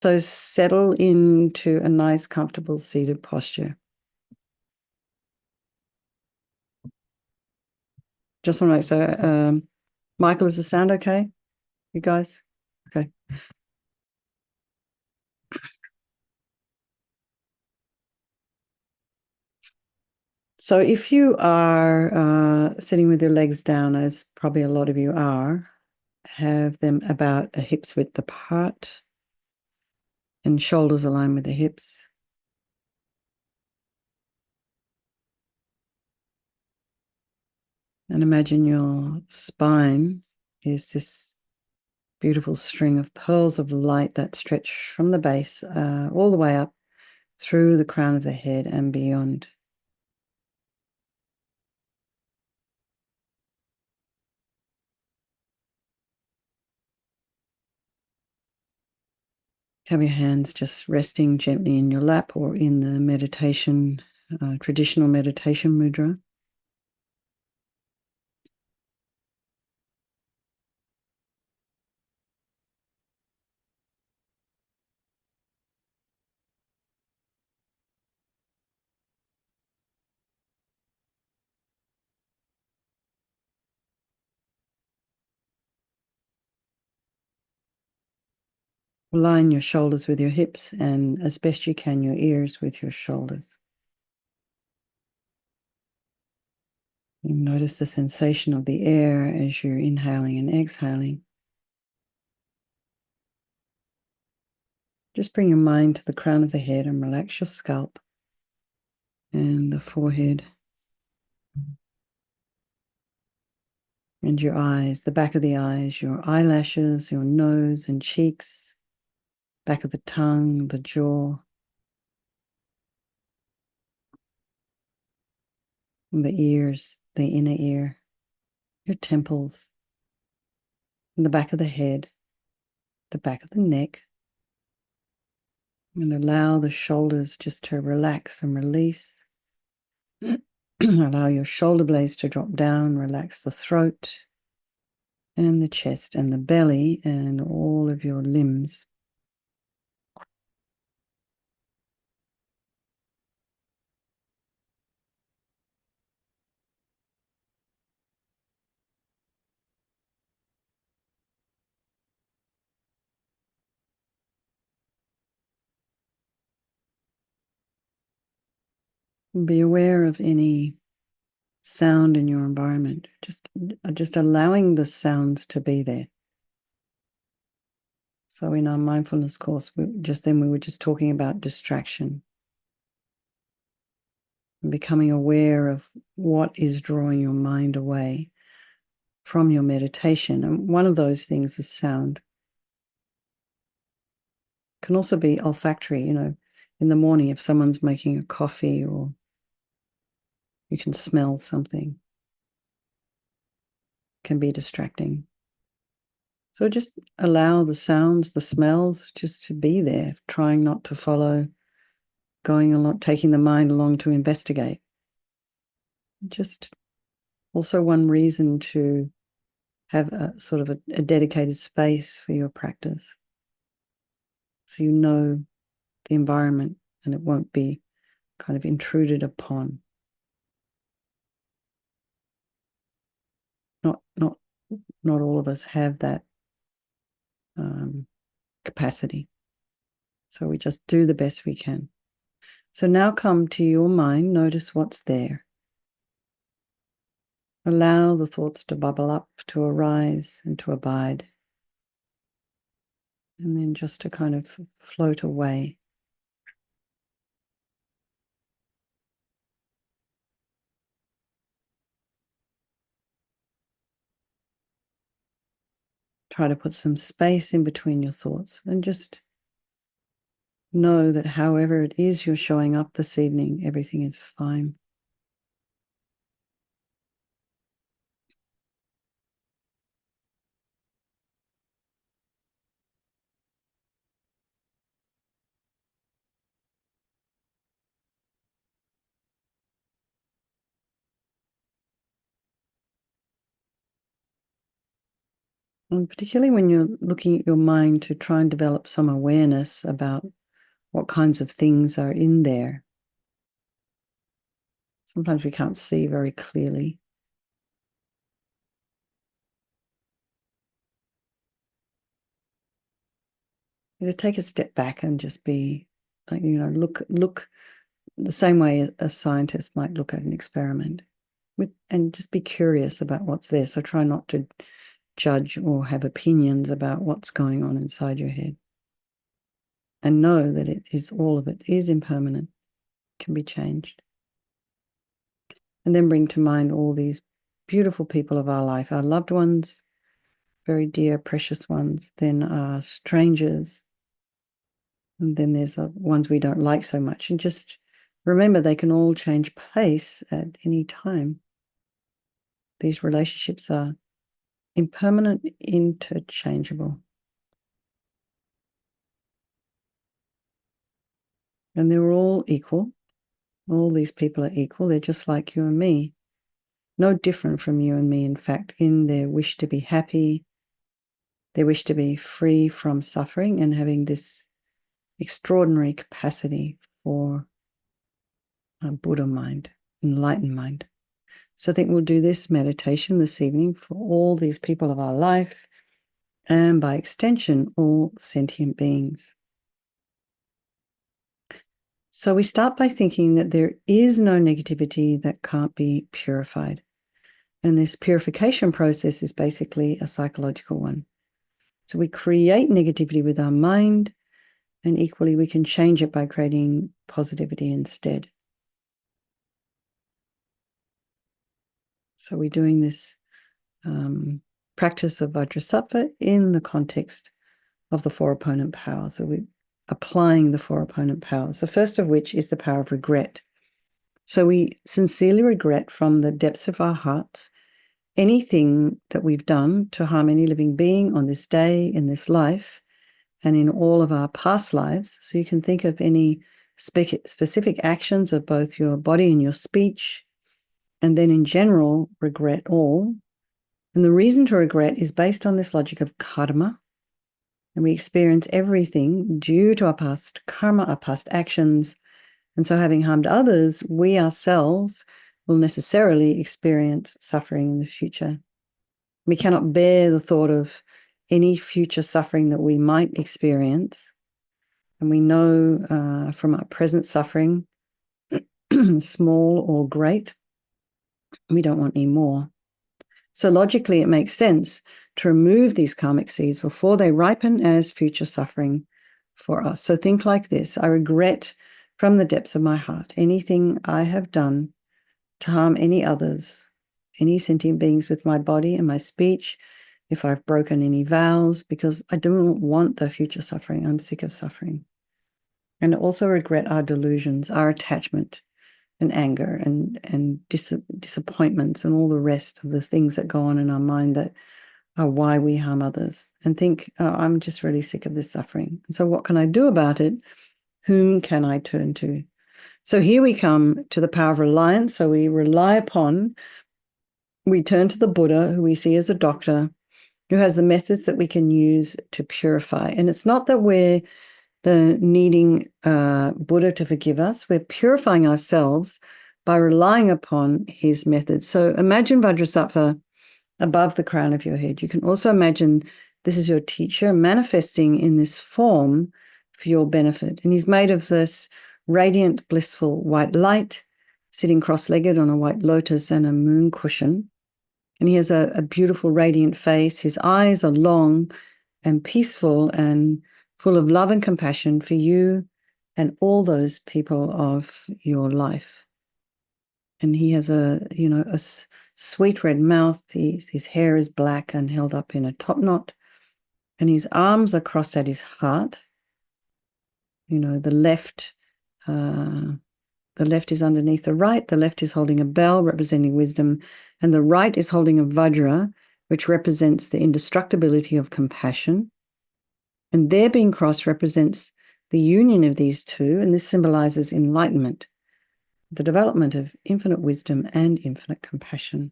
So settle into a nice, comfortable seated posture. Just want to so Michael, is the sound okay? You guys? Okay. So if you are sitting with your legs down, as probably a lot of you are, have them about a hip's width apart and shoulders aligned with the hips. And imagine your spine is this beautiful string of pearls of light that stretch from the base all the way up through the crown of the head and beyond. Have your hands just resting gently in your lap or in the meditation, traditional meditation mudra. Align your shoulders with your hips and, as best you can, your ears with your shoulders. You notice the sensation of the air as you're inhaling and exhaling. Just bring your mind to the crown of the head and relax your scalp and the forehead and your eyes, the back of the eyes, your eyelashes, your nose and cheeks, back of the tongue, the jaw, and the ears, the inner ear, your temples, and the back of the head, the back of the neck, and allow the shoulders just to relax and release. Allow your shoulder blades to drop down, relax the throat and the chest and the belly and all of your limbs. Be aware of any sound in your environment. Just allowing the sounds to be there. So in our mindfulness course, we were just talking about distraction and becoming aware of what is drawing your mind away from your meditation. And one of those things is sound. It can also be olfactory, in the morning if someone's making a coffee or you can smell something, it can be distracting. So just allow the sounds, the smells just to be there, trying not to follow, going along, taking the mind along to investigate. Just also one reason to have a sort of a dedicated space for your practice. So you know the environment and it won't be kind of intruded upon. Not all of us have that capacity. So we just do the best we can. So now come to your mind, notice what's there. Allow the thoughts to bubble up, to arise, and to abide. And then just to kind of float away. Try to put some space in between your thoughts and just know that however it is you're showing up this evening, everything is fine. And particularly when you're looking at your mind to try and develop some awareness about what kinds of things are in there. Sometimes we can't see very clearly. To take a step back and just be, like, look the same way a scientist might look at an experiment, and just be curious about what's there. So try not to judge or have opinions about what's going on inside your head. And know that all of it is impermanent, can be changed. And then bring to mind all these beautiful people of our life, our loved ones, very dear, precious ones, then our strangers, and then there's ones we don't like so much. And just remember, they can all change place at any time. These relationships are impermanent, interchangeable. And they're all equal. All these people are equal. They're just like you and me. No different from you and me, in fact, in their wish to be happy, their wish to be free from suffering, and having this extraordinary capacity for a Buddha mind, enlightened mind. So I think we'll do this meditation this evening for all these people of our life, and by extension, all sentient beings. So we start by thinking that there is no negativity that can't be purified. And this purification process is basically a psychological one. So we create negativity with our mind, and equally we can change it by creating positivity instead. So we're doing this practice of Vajrasattva in the context of the four opponent powers. So we're applying the four opponent powers. The first of which is the power of regret. So we sincerely regret from the depths of our hearts anything that we've done to harm any living being on this day, in this life, and in all of our past lives. So you can think of any specific actions of both your body and your speech, and then in general, regret all. And the reason to regret is based on this logic of karma. And we experience everything due to our past karma, our past actions. And so having harmed others, we ourselves will necessarily experience suffering in the future. We cannot bear the thought of any future suffering that we might experience. And we know from our present suffering, small or great, we don't want any more. So logically, it makes sense to remove these karmic seeds before they ripen as future suffering for us. So think like this: I regret from the depths of my heart anything I have done to harm any others, any sentient beings with my body and my speech, if I've broken any vows, because I don't want the future suffering. I'm sick of suffering. And also regret our delusions, our attachment and anger and disappointments and all the rest of the things that go on in our mind that are why we harm others, and think, oh, I'm just really sick of this suffering. And so what can I do about it? Whom can I turn to? So here we come to the power of reliance. So we turn to the Buddha, who we see as a doctor, who has the methods that we can use to purify. And it's not that we're needing Buddha to forgive us. We're purifying ourselves by relying upon his methods. So imagine Vajrasattva above the crown of your head. You can also imagine this is your teacher manifesting in this form for your benefit. And he's made of this radiant, blissful white light, sitting cross-legged on a white lotus and a moon cushion. And he has a beautiful, radiant face. His eyes are long and peaceful and full of love and compassion for you and all those people of your life. And he has a sweet red mouth. His hair is black and held up in a top knot. And his arms are crossed at his heart. The left is underneath the right. The left is holding a bell representing wisdom. And the right is holding a vajra, which represents the indestructibility of compassion. And their being crossed represents the union of these two, and this symbolizes enlightenment, the development of infinite wisdom and infinite compassion.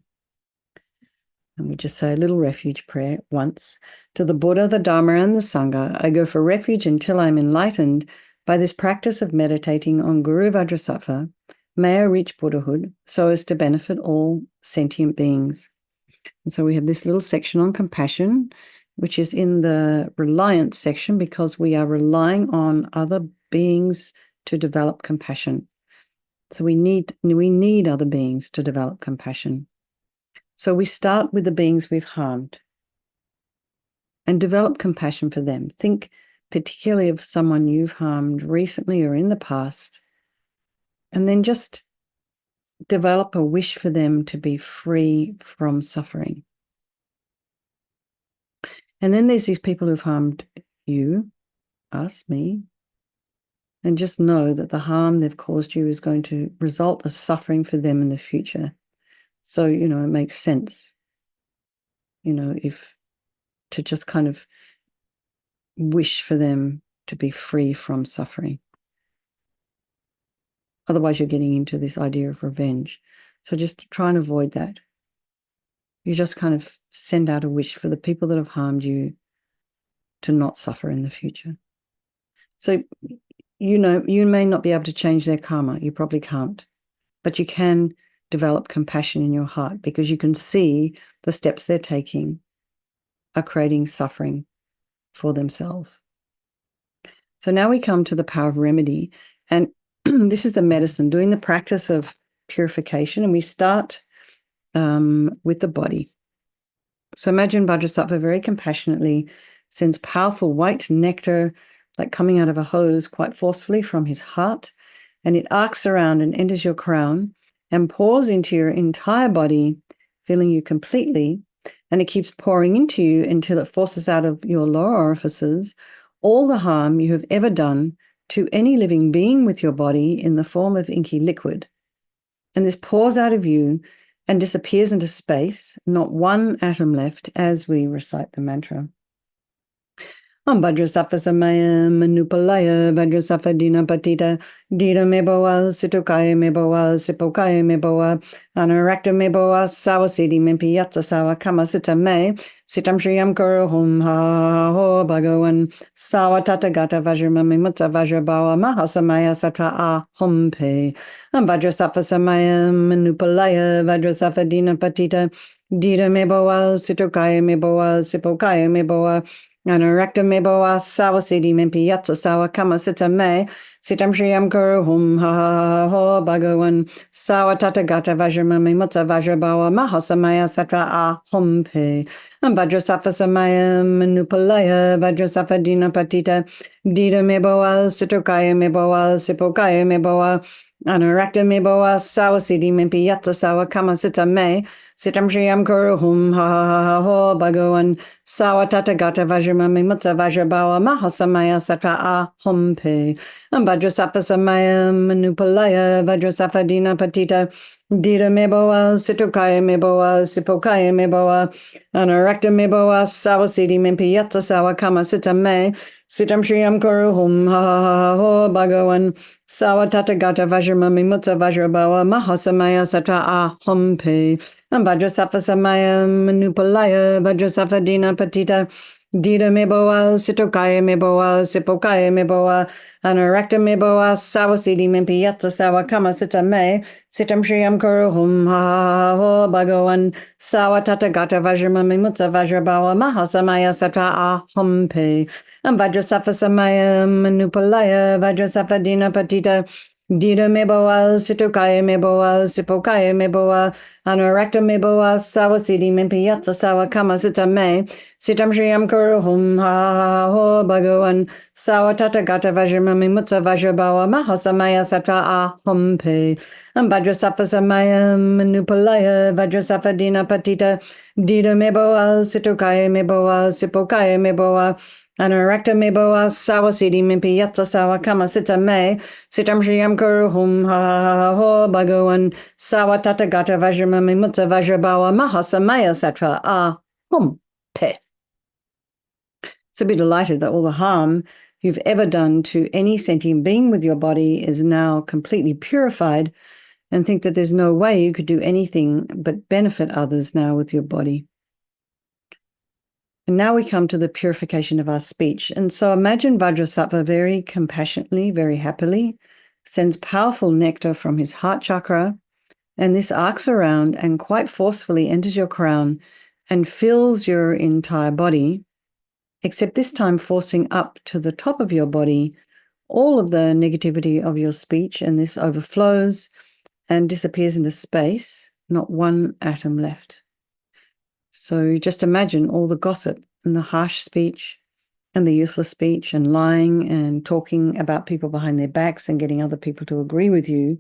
And we just say a little refuge prayer once. To the Buddha, the Dharma, and the Sangha, I go for refuge until I'm enlightened by this practice of meditating on Guru Vajrasattva. May I reach Buddhahood so as to benefit all sentient beings. And so we have this little section on compassion, which is in the reliance section because we are relying on other beings to develop compassion. So we need other beings to develop compassion. So we start with the beings we've harmed and develop compassion for them. Think particularly of someone you've harmed recently or in the past, and then just develop a wish for them to be free from suffering. And then there's these people who've harmed you, us, me, and just know that the harm they've caused you is going to result as suffering for them in the future. So, it makes sense, if to just kind of wish for them to be free from suffering. Otherwise, you're getting into this idea of revenge. So just try and avoid that. You just kind of send out a wish for the people that have harmed you to not suffer in the future. So, you may not be able to change their karma. You probably can't. But you can develop compassion in your heart because you can see the steps they're taking are creating suffering for themselves. So now we come to the power of remedy. And this is the medicine, doing the practice of purification. And we start with the body. So imagine Vajrasattva very compassionately sends powerful white nectar, like coming out of a hose, quite forcefully from his heart. And it arcs around and enters your crown and pours into your entire body, filling you completely. And it keeps pouring into you until it forces out of your lower orifices all the harm you have ever done to any living being with your body in the form of inky liquid. And this pours out of you and disappears into space, not one atom left as we recite the mantra. Om Vajrasattva Samaya Manupalaya Vajrasattva Dina Patita Dita Meboa Situkaya Meboa Sipokaya Meboa Anarakta Meboa Sawasidi Mimpiyatsa Sawa Kamasita Me Sitam Shriyam Kuru Hum Ha Ho Bhagavan Sawa Tatagata Vajramami Mutta Vajrabawa Mahasamaya Sattva A Hum Pe Om Vajrasattva Samaya Manupalaya Vajrasattva Dina Patita Dita Meboa Situkaya Meboa Sipokaya Meboa Anarakta meboa sawa sidi mimpi yatsa sawa kama sita me sitam shriyam kuru hum ha ho bhagavan sawa tatagata vajramami mutta vajrabawa mahasamaya sattva a hum pe vajrasattva samaya manupalaya vajrasattva dina patita dita meboa situkaya meboa sipokaya meboa Anarakta meboa sawa sidi mimpi yatsa sawa kama sita me sitam shriyam kuru hum ha ho bhagavan sawa tatagata vajramami mutta vajrabawa mahasamaya sattva a hum pe vajrasattva samaya manupalaya vajrasattva dina patita dita meboa situkaya meboa sipokaya meboa anarakta meboa sawa sidi mimpi yatsa sawa kama sita me sitam shriyam kuru hum ha ho bhagavan sawa tatagata vajramami mutta vajrabawa mahasamaya sattva a hum pe vajrasattva samaya manupalaya vajrasattva dina patita dita meboa situkaya meboa sipokaya meboa anarakta meboa sawa sidi mimpi yatsa sawa kama sita me sitam shriyam kuru hum ha ho bhagavan sawa tatagata vajramami mutta vajrabawa mahasamaya sattva a hum pe vajrasattva samaya manupalaya vajrasattva dina patita dita meboa situkaya meboa sipokaya meboa anarakta meboa sawa sidi mimpi yatsa sawa kama sita me sitam shriyam kuru hum ha ho bhagavan sawa tatagata vajramami mutta vajrabawa mahasamaya sattva a hum pe vajrasattva samaya manupalaya vajrasattva dina patita dita meboa situkaya meboa sipokaya meboa Anarakta meboa sawa sidi mimpi yatsa sawa kama sita me sitam shriyam kuru hum ha ho bhagavan sawa tatagata vajramami mutta vajrabawa mahasamaya sattva a hum pe. So be delighted that all the harm you've ever done to any sentient being with your body is now completely purified, and think that there's no way you could do anything but benefit others now with your body. And now we come to the purification of our speech. And so imagine Vajrasattva very compassionately, very happily, sends powerful nectar from his heart chakra, and this arcs around and quite forcefully enters your crown and fills your entire body, except this time forcing up to the top of your body all of the negativity of your speech, and this overflows and disappears into space, not one atom left. So just imagine all the gossip and the harsh speech and the useless speech and lying and talking about people behind their backs and getting other people to agree with you.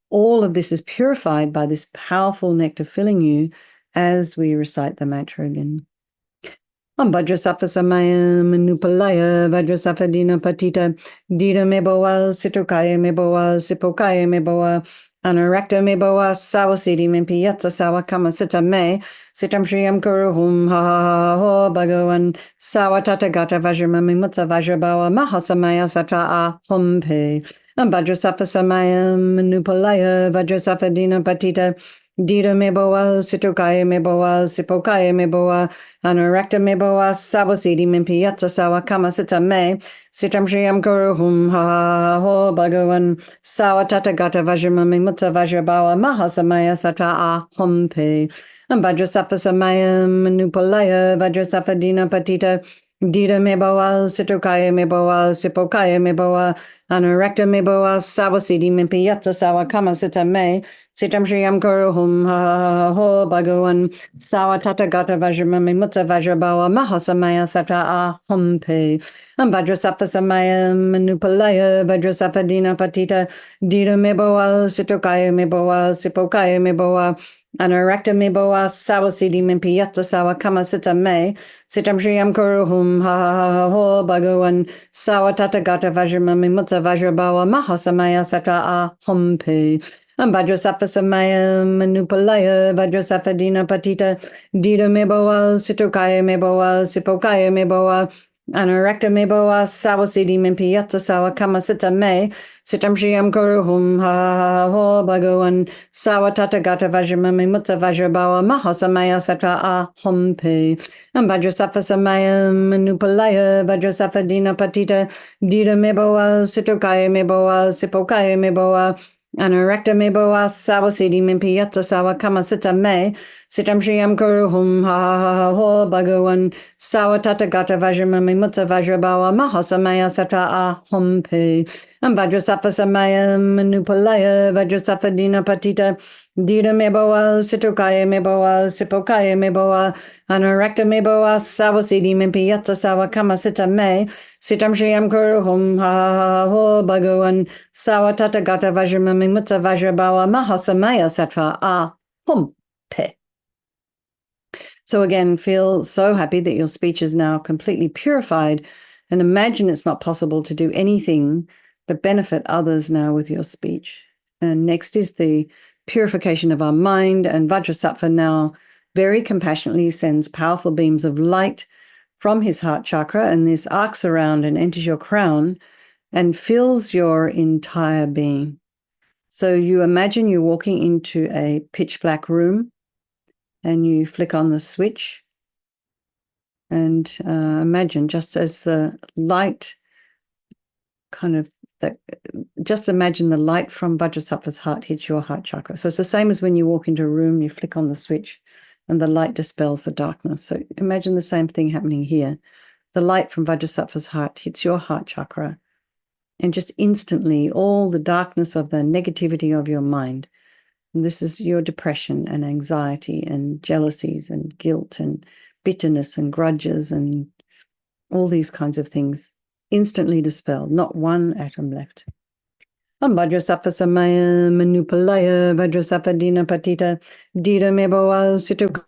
All of this is purified by this powerful nectar filling you as we recite the mantra again. Om Vajrasattva Samaya Manupalaya Vajrasattva Dina Patita Dita Meboa Situkaya Meboa Sipokaya Meboa Anarakta Meboa Sawasidi Mimpi Yatsa Sawa Kama Sita Me Sitam Shriyam Kuruhum Ha Ha Ho Bhagavan Sawa Tata Gata Vajramami Mutsa Vajrabawa Mahasamaya Sata Ahompe Om Vajrasattva Samaya Manupalaya Vajrasattva Dina Patita Dita Meboa Situkaya Meboa Sipokaya Meboa Anarakta Meboa Sawasidi Mimpi Yatsa Sawa Kama Sita Me Sitam Shriyam Kuruhum Ha Ho Bhagavan Sawa Tata Gata Vajramami Mutsa Vajrabawa Mahasamaya Sata Ahompe Vajrasattva Samaya Manupalaya Vajrasattva Dina Patita Dita Meboa Situkaya Meboa Sipokaya Meboa Anarakta Meboa Sawasidi Mimpi Yatsa Sawa Kama Sita Me Sitam Shriyam Kuruhum Ha Ho Bhagavan Sawa Tata Gata Vajramami Mutsa Vajrabawa Mahasamaya Sata Ahompe Vajrasattva Samaya Manupalaya Vajrasattva Dina Patita Dita Meboa Situkaya Meboa Sipokaya Meboa Anarakta Meboa Sawasidi Mimpi Yatsa Sawa Kama Sita Me Sitam Shriyam Kuruhum Ha Ho Bhagavan Sawa Tata Gata Vajramami Mutsa Vajrabawa Mahasamaya Sata Ahompe Vajrasattva Samaya Manupalaya Vajrasattva Dina Patita Dita Meboa Situkaya Meboa Sipokaya Meboa Anarakta Meboa Sawasidi Mimpi Yatsa Sawa Kama Sita Me Sitam Shriyam Kuruhum Ha Ho Bhagavan Sawa Tata Gata Vajramami Mutsa Vajrabawa Mahasamaya Sata Ahompe Vajrasattva Samaya Manupalaya Vajrasattva Dina Patita Dita Meboa Situkaya Meboa Sipokaya Meboa Anarakta Meboa Sawasidi Mimpi Yatsa Sawa Kama Sita Me Sitam Shriyam Kuruhum Ha Ho Bhagavan Sawa Tata Gata Vajramami Mutsa Vajrabawa Mahasamaya Sata Ahompe Vajrasattva Samaya Manupalaya Vajrasattva Dina Patita Dita Meboa Situkaya Meboa Sipokaya Meboa Anarakta Meboa Sawasidi Mimpi Yatsa Sawa Kama Sita Me Sitam Shriyam Kuruhum Ha Ho Bhagavan Sawa Tata Gata Vajramami Mutsa Vajrabawa Mahasamaya Sata Ahompe. So again, feel so happy that your speech is now completely purified, and imagine it's not possible to do anything but benefit others now with your speech. And next is the purification of our mind, and Vajrasattva now very compassionately sends powerful beams of light from his heart chakra, and this arcs around and enters your crown and fills your entire being. So you imagine you're walking into a pitch black room and you flick on the switch, and imagine just as the light just imagine the light from Vajrasattva's heart hits your heart chakra. So it's the same as when you walk into a room, you flick on the switch and the light dispels the darkness. So imagine the same thing happening here. The light from Vajrasattva's heart hits your heart chakra, and just instantly all the darkness of the negativity of your mind, and this is your depression and anxiety and jealousies and guilt and bitterness and grudges and all these kinds of things, instantly dispelled, not one atom left. Vajrasattva Samaya Manupalaya Vajrasattva Dina Patita Dita Meboa Situk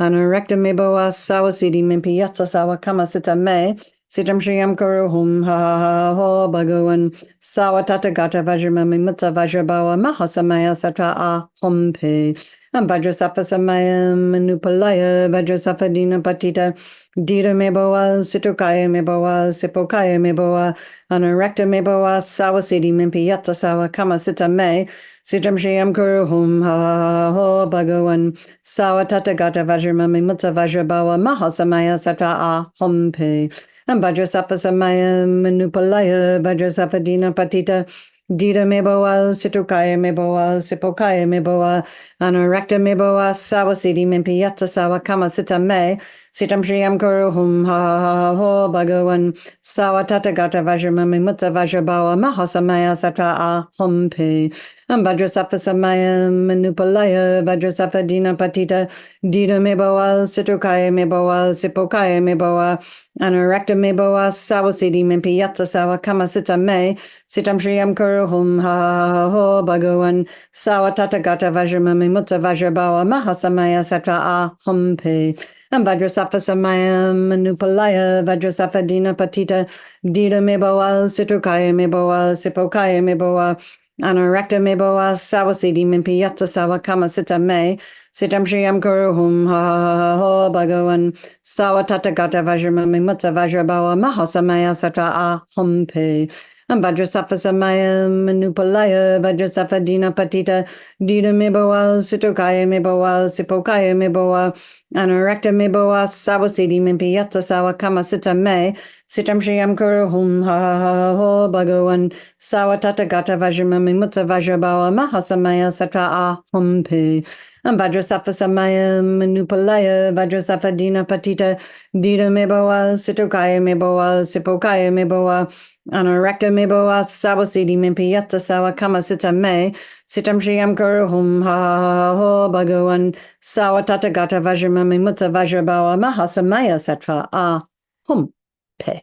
Anarakta Meboa Sawasidi Mimpi Yatsa Sawa Kama Sita Me Sitam Shriyam Kuruhum Ha Ho Bhagavan Sawa Tata Gata Vajramami Mutsa Vajrabawa Mahasamaya Sata Ahompe Vajrasattva Samaya Manupalaya Vajrasattva Dina Patita Dita Meboa Situkaya Meboa Sipokaya Meboa Anarakta Meboa Sawasidi Mimpi Yatsa Sawa Kama Sita Me Sitam Shriam Kuru Hum Ha Ho Bhagawan Sawa Tatagata Vajramami Mutta Vajrabawa Mahasamaya Sata A Hum Pe Vajrasattva Samaya Manupalaya Vajrasattva Dina Patita Dita Meboa Situkaya Meboa Sipokaya Meboa Anurakta Meboa Sawasidi Mimpi Yatsa Sawa Kama Sita Me Sitam Shriyam Kuru Hum Ha Ho Bhagawan Sawa Tatagata Vajramami Mutta Vajrabawa Mahasamaya Satra A Hum Pe Vajrasattva Samaya Manupalaya Vajrasattva Dina Patita Dita Meboa Situkaya Meboa Sipokaya Meboa Anurakta Meboa Sawasidi Mimpi Yatsa Sawa Kama Sita Me Sitam Shriyam Kuru Hum Ha Ho Bhagawan Sawa Tatagata Vajramami Mutta Vajrabawa Mahasamaya Satra A Hum Pe Vajrasattva Samaya Manupalaya Vajrasattva Dina Patita Dita Meboa Situkaya Meboa Sipokaya Meboa Anurakta Meboa Sawasidi Mimpi Yatsa Sawa Kama Sita Me Sitam Shriyam Kuru Hum Ha Ho Bhagawan Sawa Tatagata Vajramami Mutta Vajrabawa Mahasamaya Satra A Hum Pe Vajrasattva Samaya Manupalaya Vajrasattva Dina Patita Dita Meboa Situkaya Meboa Sipokaya Meboa Anurakta Meboa Sawasidi Mimpi Yatsa Sawa Kama Sita Me Sitam Shriyam Kuru Hum Ha Ho Bhagawan Sawa Tatagata Vajramami Mutta Vajrabawa Mahasamaya Satra A Hum Pe Vajrasattva Samaya Manupalaya Vajrasattva Dina Patita Dita Meboa Situkaya Meboa Sipokaya Meboa Anurakta Meboa Sawasidi Mimpi Yatsa Sawa Kama Sita Me Sitam Shriyam Kuru Hum Ha Ho Bhagawan Sawa Tatagata Vajramami Mutta Vajrabawa Mahasamaya Satra A Hum Pe.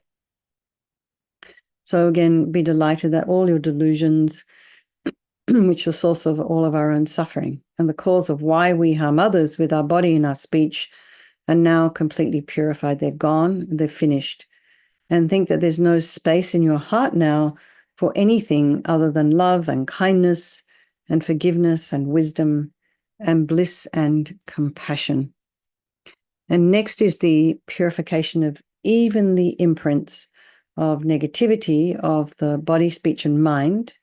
So again, be delighted that all your delusions, which are the source of all of our own suffering and the cause of why we harm others with our body and our speech, are now completely purified. They're gone, they're finished. And think that there's no space in your heart now for anything other than love and kindness and forgiveness and wisdom and bliss and compassion. And next is the purification of even the imprints of negativity of the body, speech, and mind.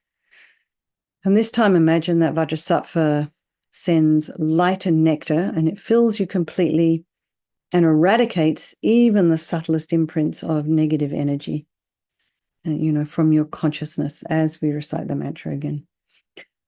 And this time, imagine that Vajrasattva sends light and nectar, and it fills you completely and eradicates even the subtlest imprints of negative energy, from your consciousness as we recite the mantra again.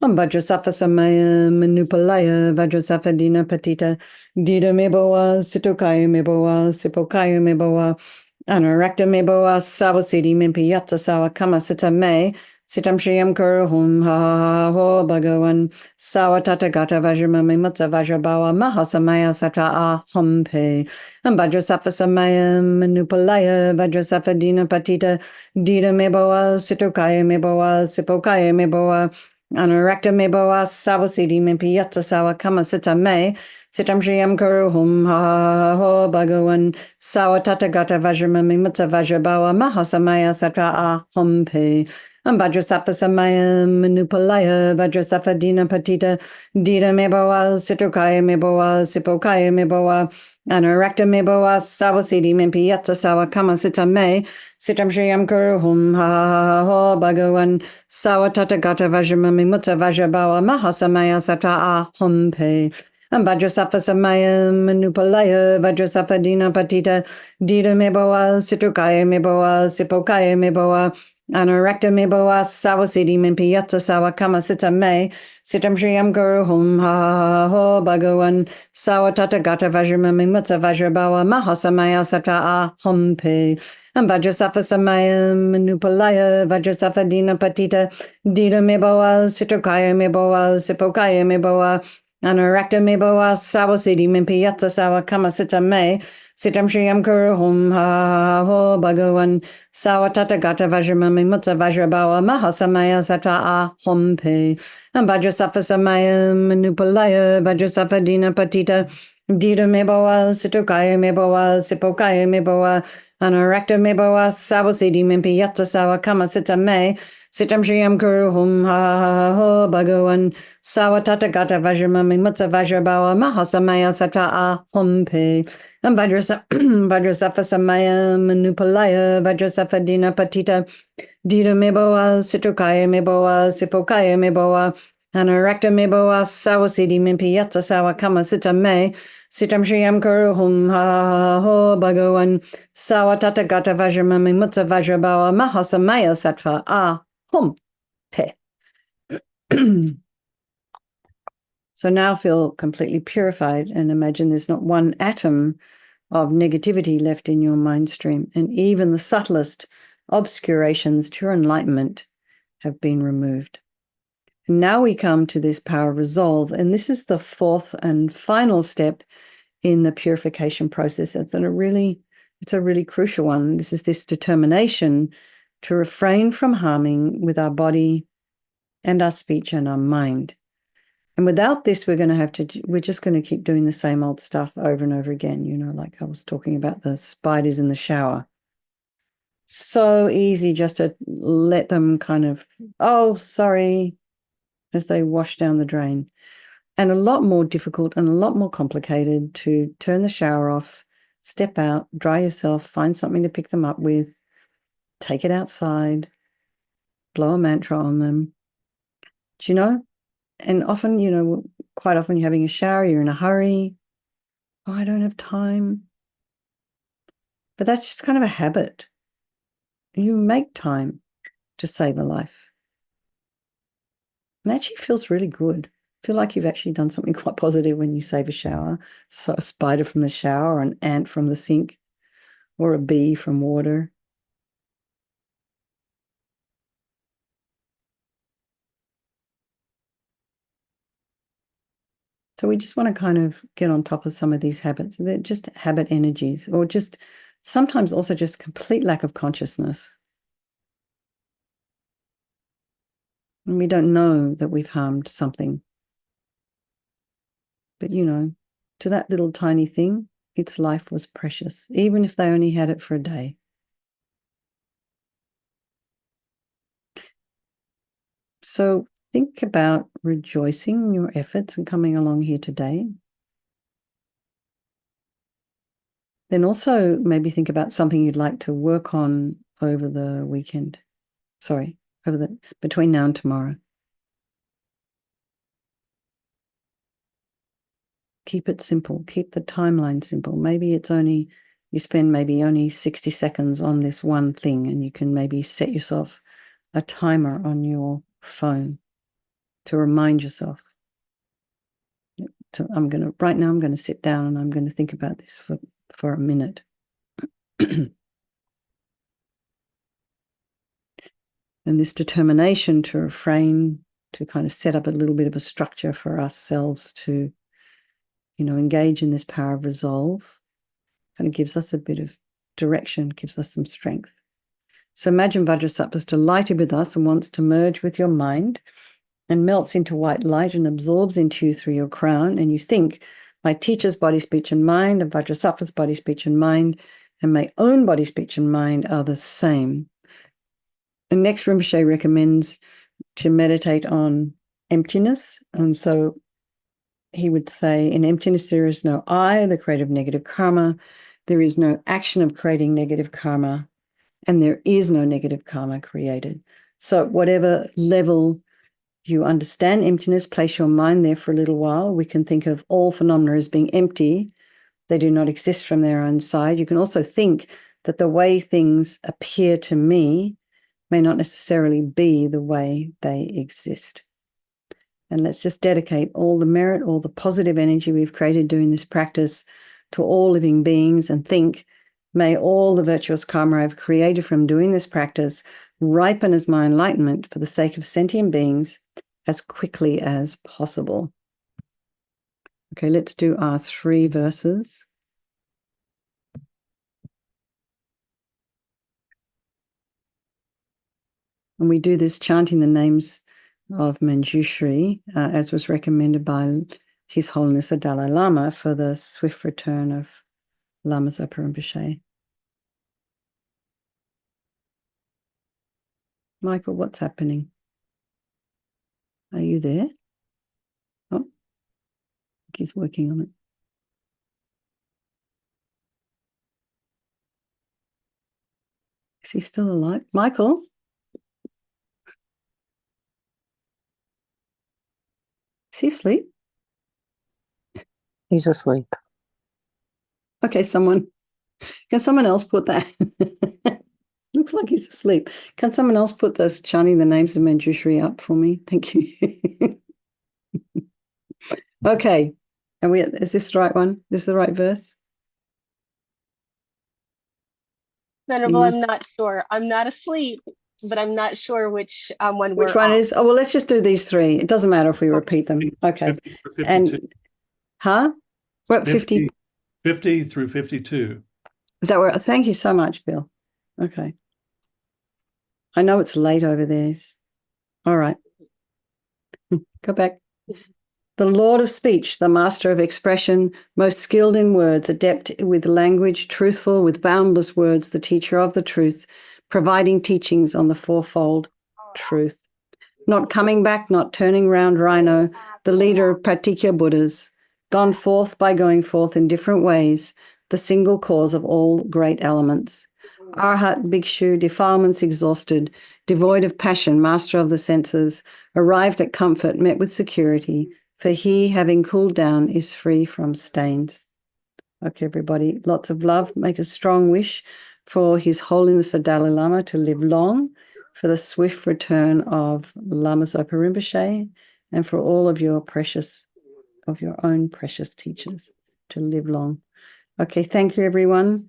Vajrasattva Samaya Manupalaya Vajrasattva Dina Patita Dita Meboa Situkaya Meboa Sipokaya Meboa Anurakta Meboa Sawasidi Mimpi Yatsa Sawa Kama Sita Me Sitam Shriyam Kuru Hum Ha Ho Bhagawan Sawa Tatagata Vajramami Mutta Vajrabawa Mahasamaya Satra A Hum Pe Vajrasattva Samaya Manupalaya Vajrasattva Dina Patita Dita Meboa Situkaya Meboa Sipokaya Meboa Anurakta Meboa Sawasidi Mimpi Yatsa Sawa Kama Sita Me Sitam Shriyam Kuru Hum Ha Ho Bhagawan Sawa Tatagata Vajramami Mutta Vajrabawa Mahasamaya Satra A Hum Pe Vajrasattva Samaya Manupalaya Vajrasattva Dina Patita Dita Meboa Situkaya Meboa Sipokaya Meboa Anurakta Meboa Sawasidi Mimpi Yatsa Sawa Kama Sita Me Sitam Shriyam Kuru Hum Ha Ho Bhagawan Sawa Tatagata Vajramami Mutta Vajrabawa Mahasamaya Satra A Hum Pe Vajrasattva Samaya Manupalaya Vajrasattva Dina Patita Dita Meboa Situkaya Meboa Sipokaya Meboa Anurakta Meboa Sawasidi Mimpi Yatsa Sawa Kama Sita Me Sitam Shriyam Kuru Hum Ha Ho Bhagawan Sawa Tatagata Vajramami Mutta Vajrabawa Mahasamaya Satra A Hum Pe Vajrasattva Samaya Manupalaya Vajrasattva Dina Patita Dita Meboa Situkaya Meboa Sipokaya Meboa Anurakta Meboa Sawasidi Mimpi Yatsa Sawa Kama Sita Me Sitam Shriyam Kuru Hum Ha Ho Bhagawan Sawa Tatagata Vajramami Mutta Vajrabawa Mahasamaya Satra A Hum Pe Vajrasattva Samaya Manupalaya Vajrasattva Dina Patita Dita meboa, sitokaya meboa, sipokaya meboa, anarakta meboa, sawasidi mimpi yatta sawa kama sita me, sitam shriyam kuru hum ha ha ho bhagawan, sawa tata gata vajramami mutsa vajrabawa, mahasamaya sata a hum pe, vajrasafa samaya manupalaya, vajrasafa dina patita, dita meboa, sitokaya meboa, sipokaya meboa, anarakta meboa, sawasidi mimpi yatta sawa kama sita me, Sitam Shriyam Kuru Hum Ha Ho Bhagawan Sawatata Gata Vajramami Mutsa Vajrabawa Mahasamaya Sattva Ah Hum Pe. So now feel completely purified and imagine there's not one atom of negativity left in your mind stream, and even the subtlest obscurations to your enlightenment have been removed. And now we come to this power of resolve, and this is the fourth and final step in the purification process. It's a really crucial one. This is this determination to refrain from harming with our body and our speech and our mind. And without this, we're just going to keep doing the same old stuff over and over again. Like I was talking about the spiders in the shower. So easy just to let them kind of, oh, sorry, as they wash down the drain. And a lot more difficult and a lot more complicated to turn the shower off, step out, dry yourself, find something to pick them up with, take it outside, blow a mantra on them. Do you know? And often, quite often you're having a shower, you're in a hurry. Oh, I don't have time. But that's just kind of a habit. You make time to save a life. And actually feels really good. Feel like you've actually done something quite positive when you save a shower. So a spider from the shower, or an ant from the sink, or a bee from water. So we just want to kind of get on top of some of these habits. They're just habit energies, or just sometimes also just complete lack of consciousness. And we don't know that we've harmed something. But, to that little tiny thing, its life was precious, even if they only had it for a day. So think about rejoicing in your efforts and coming along here today. Then also maybe think about something you'd like to work on over the weekend. Sorry, between now and tomorrow. Keep it simple. Keep the timeline simple. Maybe you spend maybe only 60 seconds on this one thing, and you can maybe set yourself a timer on your phone to remind yourself. Right now I'm going to sit down and I'm going to think about this for a minute. And this determination to refrain, to kind of set up a little bit of a structure for ourselves to, engage in this power of resolve, kind of gives us a bit of direction, gives us some strength. So imagine Vajrasattva is delighted with us and wants to merge with your mind and melts into white light and absorbs into you through your crown. And you think, my teacher's body, speech, and mind, and Vajrasattva's body, speech, and mind, and my own body, speech, and mind are the same. And next, Rinpoche recommends to meditate on emptiness. And so he would say, in emptiness, there is no I, the creator of negative karma. There is no action of creating negative karma. And there is no negative karma created. So whatever level you understand emptiness, place your mind there for a little while. We can think of all phenomena as being empty. They do not exist from their own side. You can also think that the way things appear to me may not necessarily be the way they exist. And let's just dedicate all the merit, all the positive energy we've created doing this practice to all living beings, and think, may all the virtuous karma I've created from doing this practice ripen as my enlightenment for the sake of sentient beings as quickly as possible. Okay, let's do our 3 verses. And we do this chanting the names of Manjushri, as was recommended by His Holiness the Dalai Lama for the swift return of Lama Zopa Rinpoche. Michael, what's happening? Are you there? Oh, I think he's working on it. Is he still alive? Michael? Is he asleep? He's asleep. Okay, can someone else put that? Looks like he's asleep. Can someone else put this chanting the names of Manjushri up for me? Thank you. Okay. Is this the right one? This is the right verse? Venerable, I'm not sure. I'm not asleep, but I'm not sure which one Which one is? Oh, well, let's just do these three. It doesn't matter if we repeat them. Okay. 50 And, huh? What, 50? 50 through 52. Is that where? Thank you so much, Bill. Okay. I know it's late over there. All right. Go back. The Lord of speech, the master of expression, most skilled in words, adept with language, truthful with boundless words, the teacher of the truth, providing teachings on the fourfold truth. Not coming back, not turning round rhino, the leader of Pratikya Buddhas, gone forth by going forth in different ways, the single cause of all great elements. Arhat Bhikshu, defilements exhausted, devoid of passion, master of the senses, arrived at comfort, met with security, for he, having cooled down, is free from stains. Okay, everybody, lots of love. Make a strong wish for His Holiness the Dalai Lama to live long, for the swift return of Lama Zopa Rinpoche, and for all of your own precious teachers to live long. Okay, thank you, everyone.